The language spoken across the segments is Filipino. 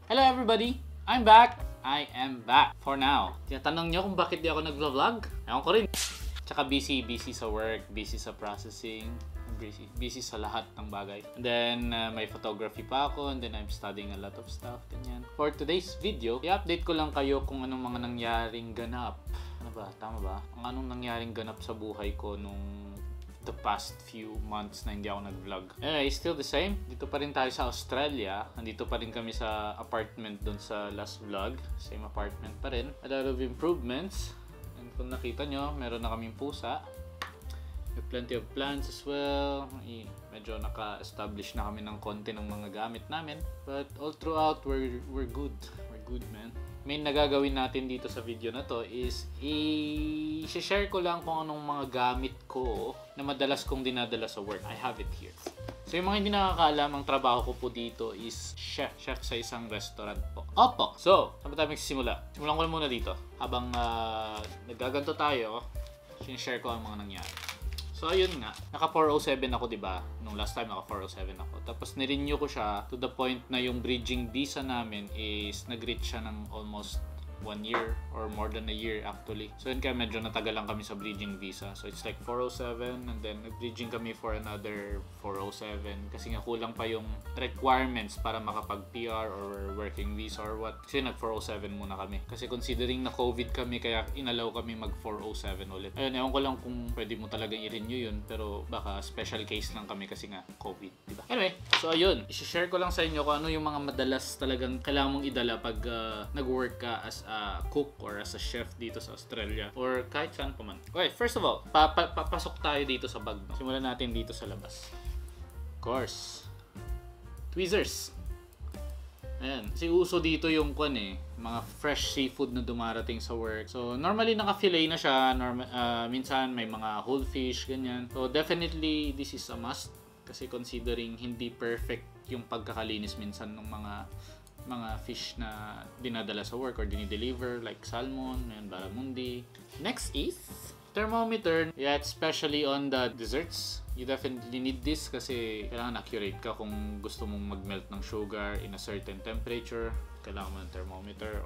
Hello everybody! I'm back! I am back for now. Tinatanong nyo kung bakit di ako nag-vlog? Ewan ko rin. Tsaka busy sa work, busy sa processing, busy sa lahat ng bagay. And then, may photography pa ako, and then I'm studying a lot of stuff, ganyan. For today's video, i-update ko lang kayo kung anong mga nangyaring ganap. Ano ba? Tama ba? Ang anong nangyaring ganap sa buhay ko nung the past few months na hindi ako nag-vlog. Anyway, still the same. Dito pa rin tayo sa Australia. Nandito pa rin kami sa apartment doon sa last vlog. Same apartment pa rin. A lot of improvements. And kung nakita nyo, meron na kaming pusa. With plenty of plants as well. Medyo naka-establish na kami ng konti ng mga gamit namin. But all throughout, we're good. We're good, man. Main na gagawin natin dito sa video na to is i-share ko lang kung anong mga gamit ko na madalas kong dinadala sa work. I have it here. So yung mga hindi nakakaalam, ang trabaho ko po dito is chef. Chef sa isang restaurant po. Opo! So, saan ba tayo magsisimula? Simulan ko lang muna dito. Habang nagaganto tayo, sinishare ko ang mga nangyari. So ayun nga, naka 407 ako, 'di ba? Nung last time naka 407 ako. Tapos ni-renew ko siya to the point na yung bridging visa namin is nag-reach siya ng almost 1 year or more than a year actually. So yun kaya medyo natagalan kami sa bridging visa. So it's like 407 and then nag-bridging kami for another 407 kasi nga kulang pa yung requirements para makapag-PR or working visa or what. Kasi nag 407 muna kami. Kasi considering na COVID kami kaya inalaw kami mag 407 ulit. Ayun, ewan ko lang kung pwede mo talagang i-renew yun pero baka special case lang kami kasi nga COVID, diba? Anyway, so ayun, i-share ko lang sa inyo kung ano yung mga madalas talagang kailangan mong idala pag nag-work ka as a cook or as a chef dito sa Australia or kahit saan pa man. Okay, first of all, papasok tayo dito sa bag. No? Simulan natin dito sa labas. Of course, tweezers. Ayan, kasi uso dito yung mga fresh seafood na dumarating sa work. So, normally naka-fillet na siya. Minsan may mga whole fish, ganyan. So, definitely, this is a must. Kasi considering hindi perfect yung pagkakalinis minsan ng mga fish na dinadala sa work or dinideliver like salmon and barramundi. Next is thermometer. Yeah, especially on the desserts. You definitely need this kasi kailangan accurate ka kung gusto mong mag-melt ng sugar in a certain temperature. Kailangan mo ng thermometer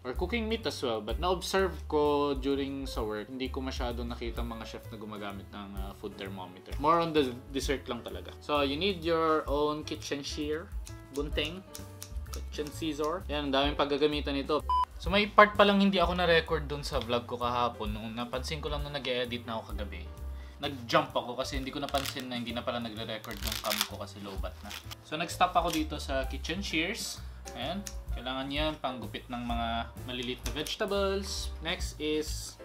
or cooking meat as well. But na-observe ko during sa work, hindi ko masyadong nakita mga chef na gumagamit ng food thermometer. More on the dessert lang talaga. So, you need your own kitchen shear, gunting, kitchen scissor. Yan, ang daming paggagamitan nito. So, may part pa lang hindi ako na-record dun sa vlog ko kahapon. Nung napansin ko lang nung nag-edit na ako kagabi. Nag-jump ako kasi hindi ko napansin na hindi na pala nagre-record yung cam ko kasi low bat na. So, nag-stop ako dito sa kitchen shears. Ayan. Kailangan yan pang gupit ng mga maliliit na vegetables. Next is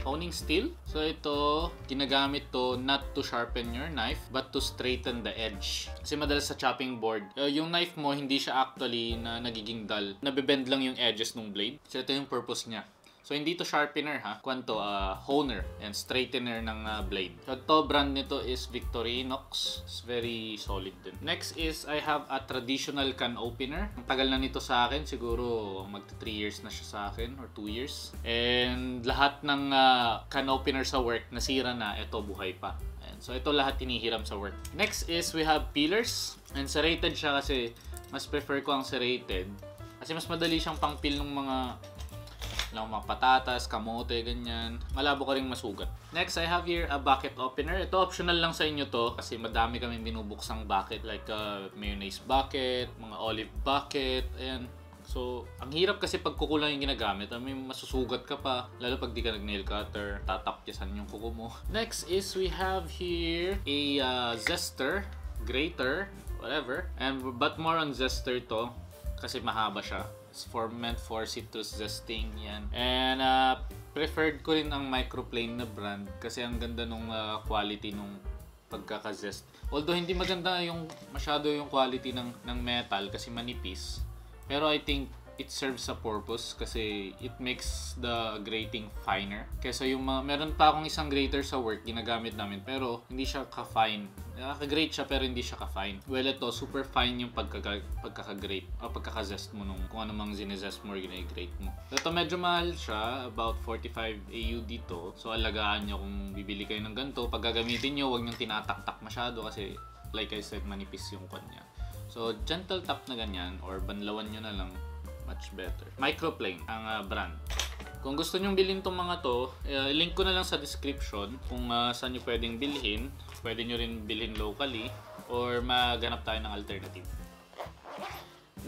honing steel. So ito, ginagamit to not to sharpen your knife but to straighten the edge. Kasi madalas sa chopping board, yung knife mo hindi siya actually na nagiging dull. Nabebend lang yung edges ng blade. So ito yung purpose niya. So hindi to sharpener ha, kwanto honer and straightener ng blade. So to brand nito is Victorinox. It's very solid din. Next is I have a traditional can opener. Ang tagal na nito sa akin, siguro magta 3 years na siya sa akin or 2 years. And lahat ng can opener sa work nasira na, ito buhay pa. And so ito lahat tinihiram sa work. Next is we have peelers. And serrated siya kasi mas prefer ko ang serrated. Kasi mas madali siyang pang-peel ng mga patatas, kamote, ganyan. Malabo ka ring masugat. Next, I have here a bucket opener. Ito optional lang sa inyo to kasi madami kami binubuksang bucket like mayonnaise bucket, mga olive bucket, ayan. So, ang hirap kasi pag kukulang yung ginagamit, may masusugat ka pa. Lalo pag di ka nag-nail cutter, tatapyasan yung kuko mo. Next is we have here a zester, grater, whatever. But more on zester to kasi mahaba siya. It's meant for citrus zesting yan. And preferred ko rin ang microplane na brand kasi ang ganda nung quality nung pagkaka-zest. Although hindi maganda masyado yung quality ng metal kasi manipis. Pero I think it serves a purpose kasi it makes the grating finer. Kesa yung meron pa akong isang grater sa work ginagamit namin pero hindi siya ka-fine. Nakaka-grate siya pero hindi siya ka-fine. Well, ito super fine yung pagkaka-grate o pagkaka-zest mo nung kung ano mang zinezest mo or gina-grate mo. Ito medyo mahal siya, about 45 AU dito. So alagaan nyo kung bibili kayo ng ganito. Pag gagamitin nyo, huwag nyo tinataktak masyado kasi like I said, manipis yung kanya. So, gentle tap na ganyan or banlawan nyo na lang, much better. Microplane ang brand. Kung gusto nyong bilhin tong mga to, link ko na lang sa description kung saan nyo pwedeng bilhin. Pwede nyo rin bilhin locally or maghanap tayo ng alternative.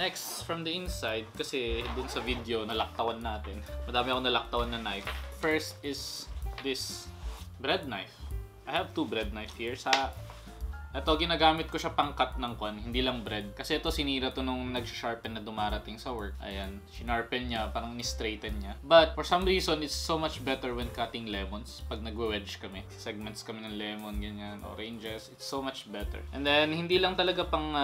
Next, from the inside, kasi dun sa video nalaktawan natin, madami akong nalaktawan na knife. First is this bread knife. I have 2 bread knife here. Ito, ginagamit ko siya pang cut ng kwan, hindi lang bread. Kasi ito, sinira to nung nag-sharpen na dumarating sa work. Ayan, shinarpen niya, parang ni-straighten niya. But, for some reason, it's so much better when cutting lemons. Pag nagwe-wedge kami, segments kami ng lemon, ganyan, oranges, it's so much better. And then, hindi lang talaga pang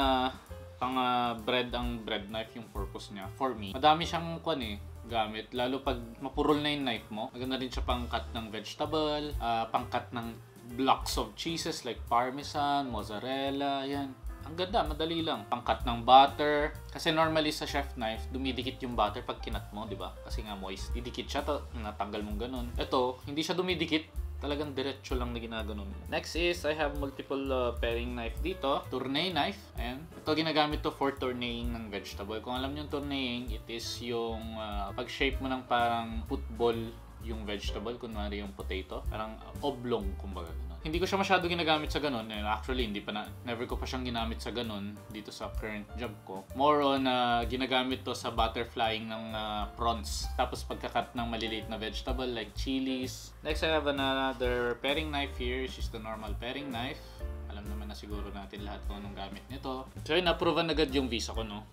bread ang bread knife yung purpose niya. For me, madami siyang kwan gamit. Lalo pag mapurol na yung knife mo, maganda rin siya pang cut ng vegetable, pang cut ng blocks of cheeses like parmesan, mozzarella, yan. Ang ganda, madali lang. Pang-cut ng butter. Kasi normally sa chef knife, dumidikit yung butter pag kinat mo, di ba? Kasi nga moist. Didikit siya, natanggal mong ganun. Ito, hindi siya dumidikit. Talagang diretso lang na ginaganon mo. Next is, I have multiple paring knife dito. Tournay knife. Ayan. Ito ginagamit to for tournaying ng vegetable. Kung alam nyo yung tournaying, it is yung pag-shape mo ng parang football yung vegetable, kunwari yung potato, parang oblong, kumbaga. Hindi ko siya masyado ginagamit sa ganun. Actually, never ko pa siyang ginamit sa ganun dito sa current job ko. More on, ginagamit to sa butterflying ng prawns. Tapos pagkakat ng maliliit na vegetable like chilies. Next, I have another paring knife here, which is the normal paring knife. Alam naman na siguro natin lahat kung anong gamit nito. So, yun, na-approvean agad yung visa ko, no?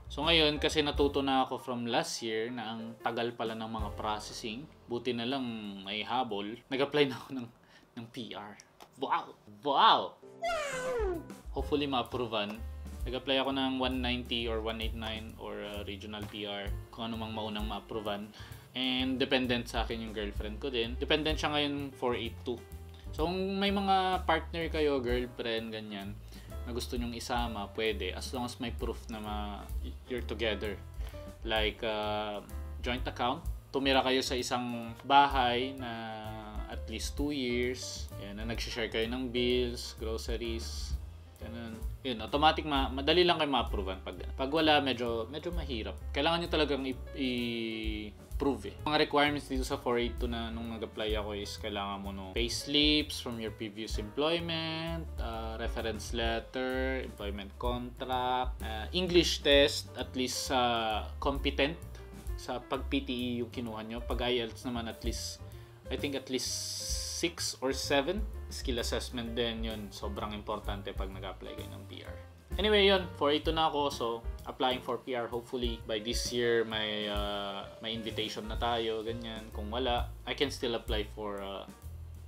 So ngayon, kasi natuto na ako from last year na ang tagal pala ng mga processing, buti na lang may habol, nag-apply na ako ng PR. Wow! Wow! Hopefully ma-approvean. Nag-apply ako ng 190 or 189 or regional PR, kung ano mang maunang ma-approvean. And dependent sa akin yung girlfriend ko din. Dependent siya ngayon 482. So kung may mga partner kayo, girlfriend, ganyan, na gusto nyong isama, pwede, as long as may proof na you're together. Like, joint account, tumira kayo sa isang bahay na at least 2 years, yan, na nag-share kayo ng bills, groceries, ganun. Yun, automatic, madali lang kayo ma-approvean. Pag wala, medyo mahirap. Kailangan nyo talagang i-prove Mga requirements dito sa 482 na nung nag-apply ako is kailangan mo payslips from your previous employment, reference letter, employment contract, English test, at least competent sa pag-PTE yung kinuha nyo. Pag IELTS naman at least 6 or 7. Skill assessment din yun. Sobrang importante pag nag-apply kayo ng PR. Anyway, yun. 482 na ako. So, applying for PR. Hopefully, by this year, may invitation na tayo. Ganyan. Kung wala, I can still apply for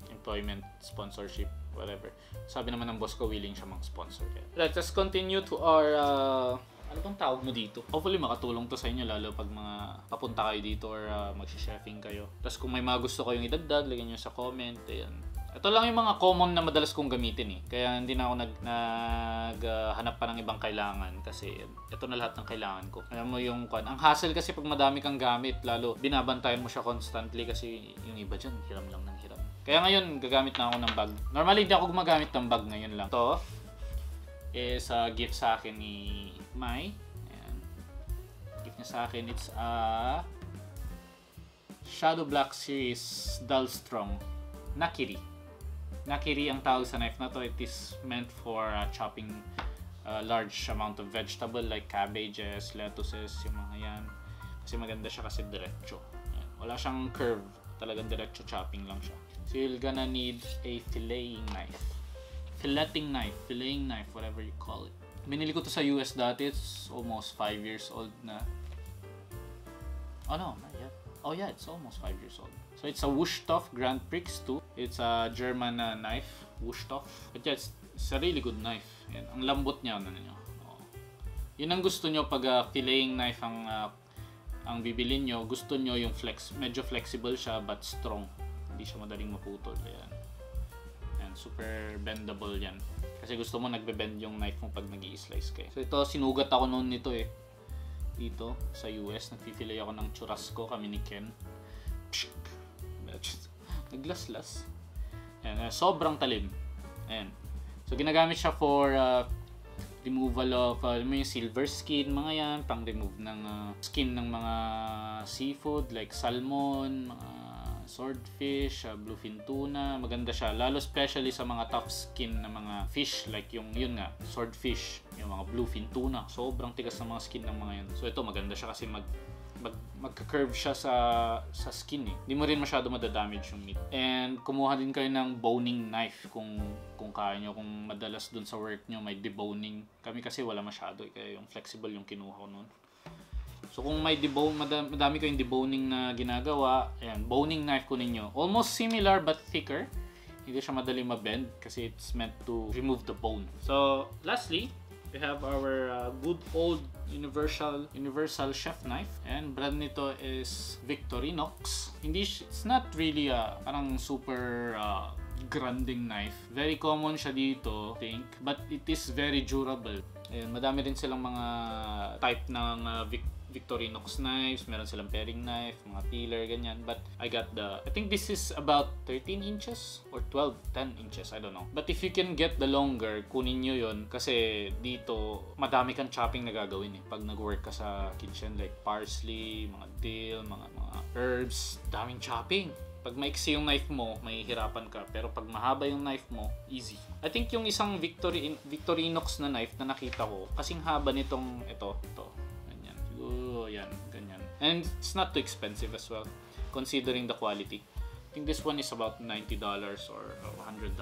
employment, sponsorship, whatever. Sabi naman ng boss ko, willing siya mang-sponsor. Let's just continue to our... ano bang tawag mo dito? Hopefully makatulong to sa inyo lalo pag mga papunta kayo dito or mag-chefing kayo. Tapos kung may mga gusto kayong idagdag, lagyan nyo sa comment. Ayan. Ito lang yung mga common na madalas kong gamitin Kaya hindi na ako naghanap pa ng ibang kailangan kasi ito na lahat ng kailangan ko. Alam mo yung ang hassle kasi pag madami kang gamit, lalo binabantayan mo siya constantly kasi yung iba dyan, hiram lang ng hiram. Kaya ngayon, gagamit na ako ng bag. Normally, hindi ako gumagamit ng bag ngayon lang. Ito is a gift sa akin ni Mai. Ayan. Gift niya sa akin. It's a Shadow Black Series Dull Strong Nakiri. Nakiri ang tawag sa knife na to. It is meant for chopping large amount of vegetable like cabbages, lettuces, yung mga yan. Kasi maganda siya kasi diretso. Ayan. Wala siyang curve. Talagang diretso chopping lang siya. So you're gonna need a filleting knife. Filleting knife, whatever you call it. Binili ko to sa US dati. It's almost 5 years old na. Oh no, not yet. Oh yeah, it's almost 5 years old. So it's a Wüsthof Grand Prix 2. It's a German knife, Wüsthof. But yeah, it's a really good knife. Yan. Ang lambot niya. Oh. Yun ang gusto nyo pag filleting knife ang bibilin nyo. Gusto nyo yung medyo flexible siya but strong. Hindi siya madaling maputol. Yan. Super bendable yan. Kasi gusto mo nagbe-bend yung knife mo pag nag-i-slice kayo. So ito, sinugat ako noon nito dito sa US. Nagpipilay ako ng churrasco kami ni Ken. Naglaslas. Ayan, sobrang talim. Ayan. So ginagamit siya for removal of may silver skin, mga yan, pang remove ng skin ng mga seafood like salmon, mga swordfish, bluefin tuna. Maganda siya, lalo especially sa mga tough skin na mga fish like yun nga, swordfish, yung mga bluefin tuna. Sobrang tigas ng mga skin ng mga yan. So ito maganda siya kasi magka-curve siya sa skin eh. Hindi mo rin masyado madadamage yung meat. And kumuha din kayo ng boning knife kung kaya nyo, kung madalas dun sa work nyo may deboning. Kami kasi wala masyado, kaya yung flexible yung kinuha ko nun. So kung may madami kayong deboning na ginagawa, ayan, boning knife kunin nyo. Almost similar but thicker. Hindi siya madali mabend kasi it's meant to remove the bone. So lastly, we have our good old universal chef knife, and brand nito is Victorinox. It's not really parang super grinding knife. Very common siya dito, I think, but it is very durable. Ayan, madami rin silang mga type ng Victorinox knives, meron silang paring knife, mga peeler, ganyan. But I think this is about 13 inches or 10 inches, I don't know. But if you can get the longer, kunin nyo yun kasi dito madami kang chopping na gagawin eh. Pag nag-work ka sa kitchen like parsley, mga dill, mga herbs, daming chopping. Pag maiksi yung knife mo, mahihirapan ka. Pero pag mahaba yung knife mo, easy. I think yung isang Victorinox na knife na nakita ko, kasing haba nitong ito. Ganyan. Siguro, yan. Ganyan. And it's not too expensive as well, considering the quality. I think this one is about $90 or $100.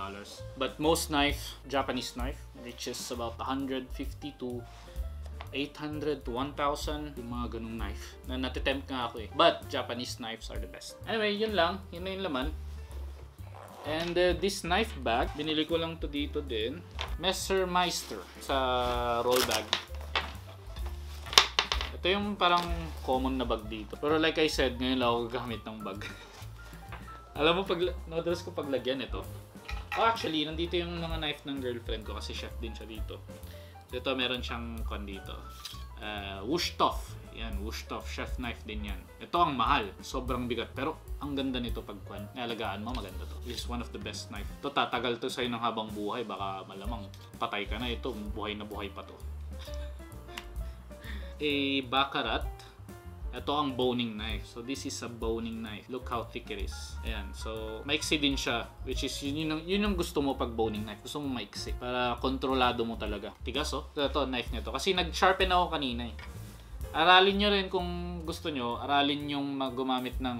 But most Japanese knife, reaches about 150 to 800 to 1,000, yung mga ganung knife na natitempt nga ako eh. But Japanese knives are the best. Anyway, yun lang. Yun na yung laman. And this knife bag, binili ko lang to dito din. Messermeister sa roll bag. Ito yung parang common na bag dito. Pero like I said, ngayon lang ako gagamit ng bag. Alam mo, noodles ko paglagyan ito. Oh, actually, nandito yung mga knife ng girlfriend ko kasi chef din siya dito. So ito, meron siyang dito. Wushtov. Yan, Wushtov. Chef knife din yan. Ito ang mahal. Sobrang bigat. Pero ang ganda nito pag nalagaan mo, maganda to. This is one of the best knife. Ito, tatagal to sa'yo ng habang buhay. Baka malamang patay ka na. Ito, buhay na buhay pa to. Baccarat. Ito ang boning knife. So this is a boning knife. Look how thick it is. Ayan. So maiksi din siya, which is yun yung gusto mo pag boning knife. Gusto mo maiksi para kontrolado mo talaga. Tigas oh. Ito knife nito. Kasi nag-sharpen ako kanina eh. Aralin nyo rin kung gusto nyo. Aralin yung gumamit ng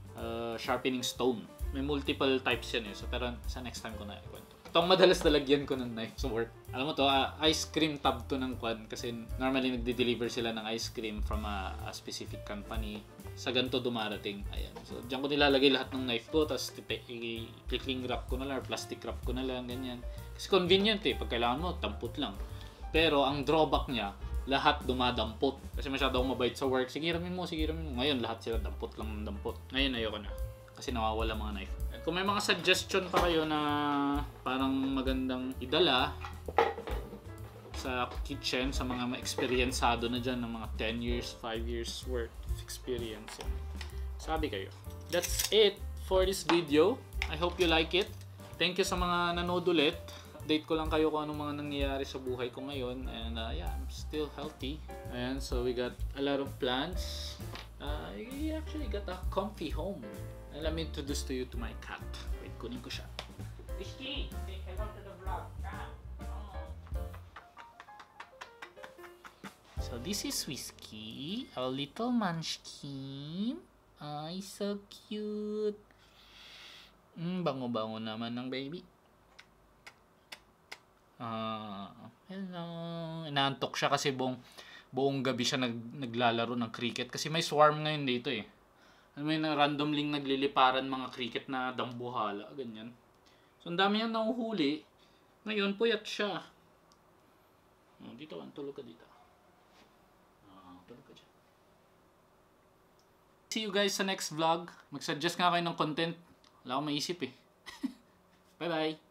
sharpening stone. May multiple types yan eh. So pero sa next time ko na ikwento. Itong madalas nalagyan ko ng knife sa work. Alam mo to, ice cream tab to ng kwan kasi normally nagde-deliver sila ng ice cream from a specific company. Sa ganito dumarating. Ayan. So diyan ko nilalagay lahat ng knife ko, tapos i-cling wrap ko na lang or plastic wrap ko na lang, ganyan. Kasi convenient eh, pag kailangan mo, dampot lang. Pero ang drawback niya, lahat dumadampot. Kasi masyado akong mabait sa work. Sige ramin mo. Ngayon lahat sila dampot lang ng dampot. Ngayon ayoko na. Kasi nawawala mga knife. At kung may mga suggestion pa kayo na parang magandang idala sa kitchen, sa mga ma-experiencado na dyan ng mga 10 years, 5 years worth of experience, yan. Sabi kayo. That's it for this video. I hope you like it. Thank you sa mga nanood ulit. Update ko lang kayo kung anong mga nangyayari sa buhay ko ngayon. And yeah, I'm still healthy. And so we got a lot of plans. We actually got a comfy home. And let me introduce to you to my cat. Wait, kunin ko siya. Whiskey! Say hello to the vlog. So this is Whiskey, our little munchkin. Ay, so cute. Bango-bango naman ng baby. Hello. Inaantok siya kasi buong gabi siya naglalaro ng cricket. Kasi may swarm ngayon dito eh. May randomly nagliliparan mga cricket na dambuhala, ganyan. So, ang dami niyang nahuhuli. Ngayon, puyat siya. Dito, tulog ka dito. Tulog ka dyan. See you guys sa next vlog. Mag-suggest nga kayo ng content. Wala akong maisip eh. Bye-bye!